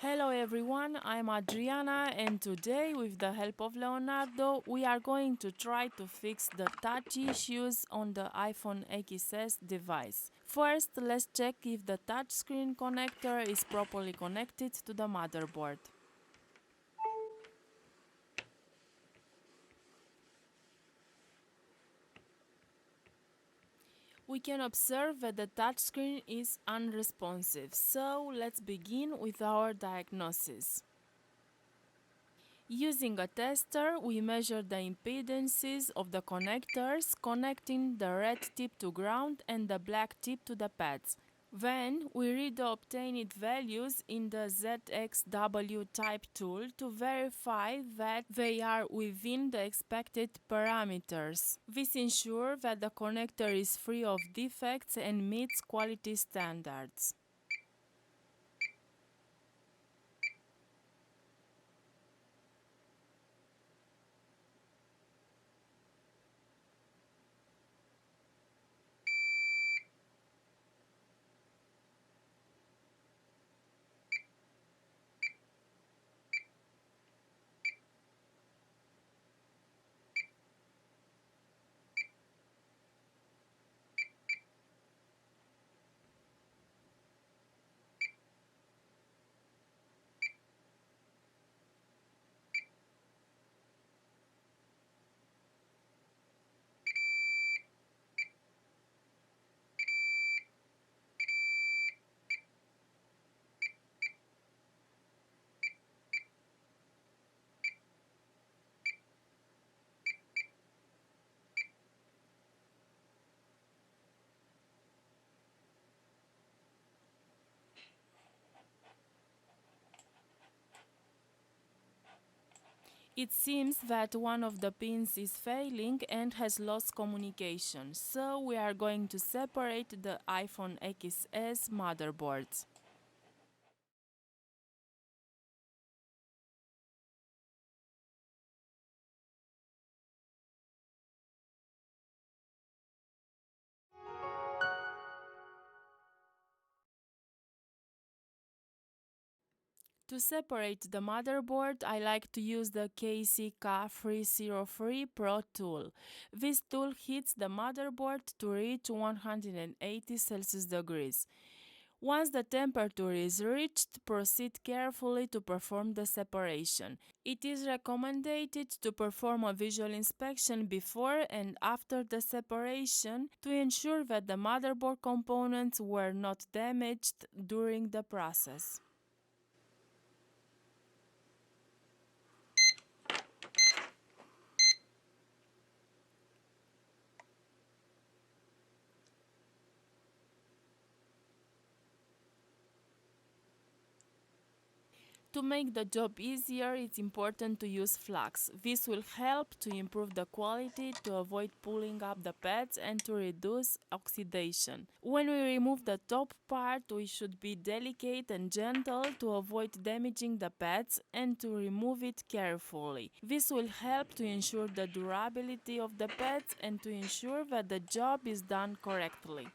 Hello everyone, I'm Adriana and today with the help of Leonardo we are going to try to fix the touch issues on the iPhone XS device. First, let's check if the touchscreen connector is properly connected to the motherboard. We can observe that the touchscreen is unresponsive, so let's begin with our diagnosis. Using a tester, we measure the impedances of the connectors connecting the red tip to ground and the black tip to the pads. Then, we read the obtained values in the ZXW-type tool to verify that they are within the expected parameters. This ensures that the connector is free of defects and meets quality standards. It seems that one of the pins is failing and has lost communication, so we are going to separate the iPhone XS motherboards. To separate the motherboard, I like to use the Kaisi K303 Pro tool. This tool heats the motherboard to reach 180 Celsius degrees. Once the temperature is reached, proceed carefully to perform the separation. It is recommended to perform a visual inspection before and after the separation to ensure that the motherboard components were not damaged during the process. To make the job easier, it's important to use flux. This will help to improve the quality, to avoid pulling up the pads and to reduce oxidation. When we remove the top part, we should be delicate and gentle to avoid damaging the pads and to remove it carefully. This will help to ensure the durability of the pads and to ensure that the job is done correctly.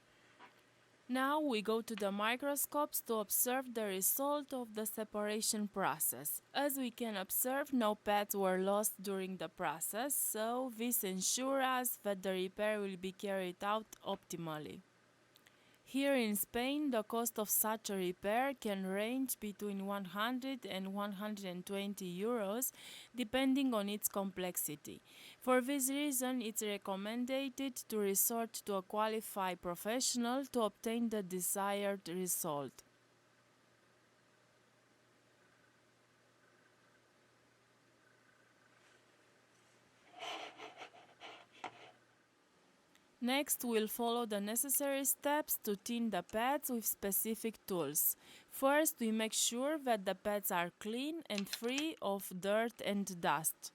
Now we go to the microscopes to observe the result of the separation process. As we can observe, no pads were lost during the process, so this ensures us that the repair will be carried out optimally. Here in Spain, the cost of such a repair can range between 100 and 120 euros, depending on its complexity. For this reason, it's recommended to resort to a qualified professional to obtain the desired result. Next, we'll follow the necessary steps to thin the pads with specific tools. First, we make sure that the pads are clean and free of dirt and dust.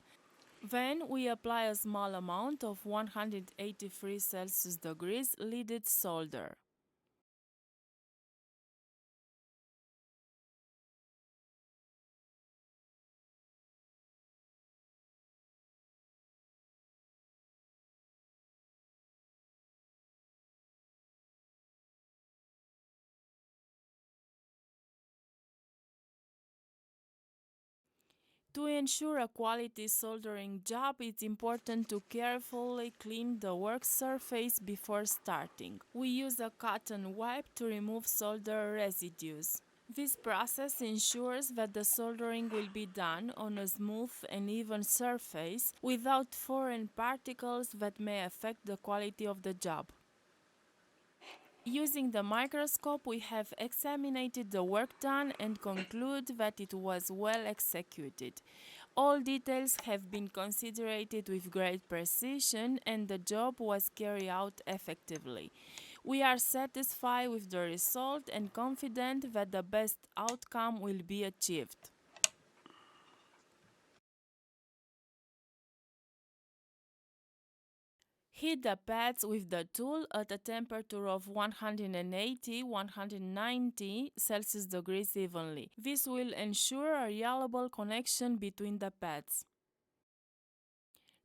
Then, we apply a small amount of 183 Celsius degrees leaded solder. To ensure a quality soldering job, it's important to carefully clean the work surface before starting. We use a cotton wipe to remove solder residues. This process ensures that the soldering will be done on a smooth and even surface without foreign particles that may affect the quality of the job. Using the microscope, we have examined the work done and conclude that it was well executed. All details have been considered with great precision and the job was carried out effectively. We are satisfied with the result and confident that the best outcome will be achieved. Heat the pads with the tool at a temperature of 180-190 Celsius degrees evenly. This will ensure a reliable connection between the pads.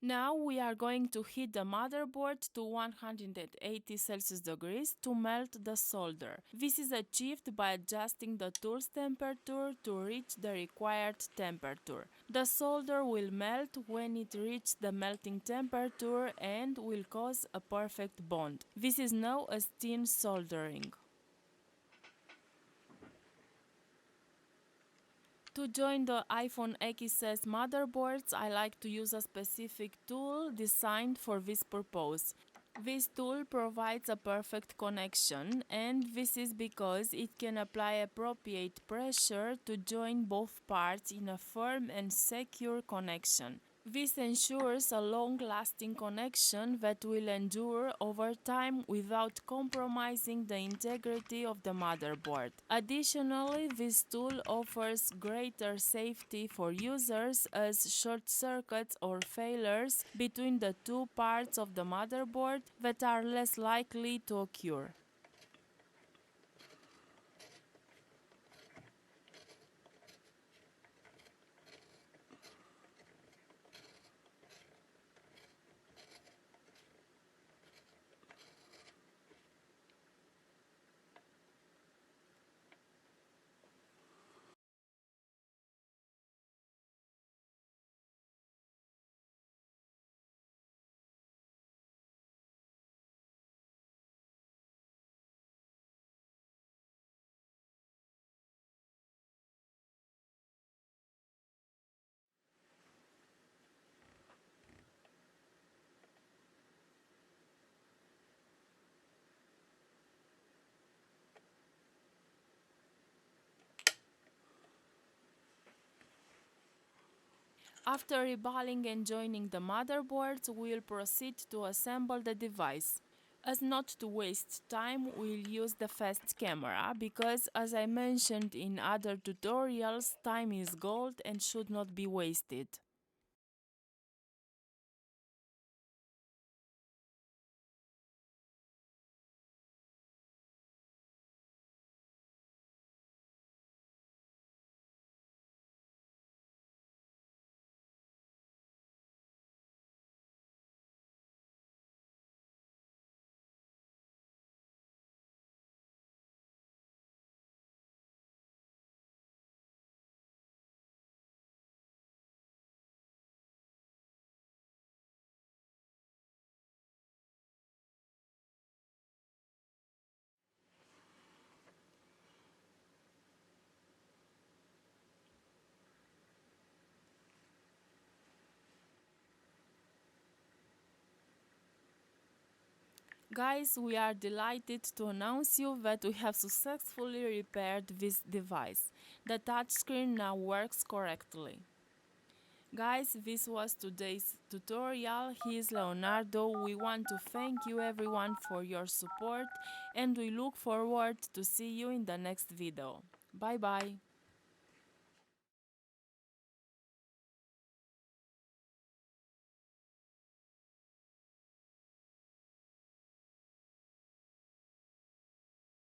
Now we are going to heat the motherboard to 180 Celsius degrees to melt the solder. This is achieved by adjusting the tool's temperature to reach the required temperature. The solder will melt when it reaches the melting temperature and will cause a perfect bond. This is known as thin soldering. To join the iPhone XS motherboards, I like to use a specific tool designed for this purpose. This tool provides a perfect connection, and this is because it can apply appropriate pressure to join both parts in a firm and secure connection. This ensures a long-lasting connection that will endure over time without compromising the integrity of the motherboard. Additionally, this tool offers greater safety for users as short circuits or failures between the two parts of the motherboard that are less likely to occur. After reballing and joining the motherboards, we'll proceed to assemble the device. As not to waste time, we'll use the fast camera because, as I mentioned in other tutorials, time is gold and should not be wasted. Guys, we are delighted to announce you that we have successfully repaired this device. The touchscreen now works correctly. Guys, this was today's tutorial. He is Leonardo. We want to thank you everyone for your support and we look forward to see you in the next video. Bye bye.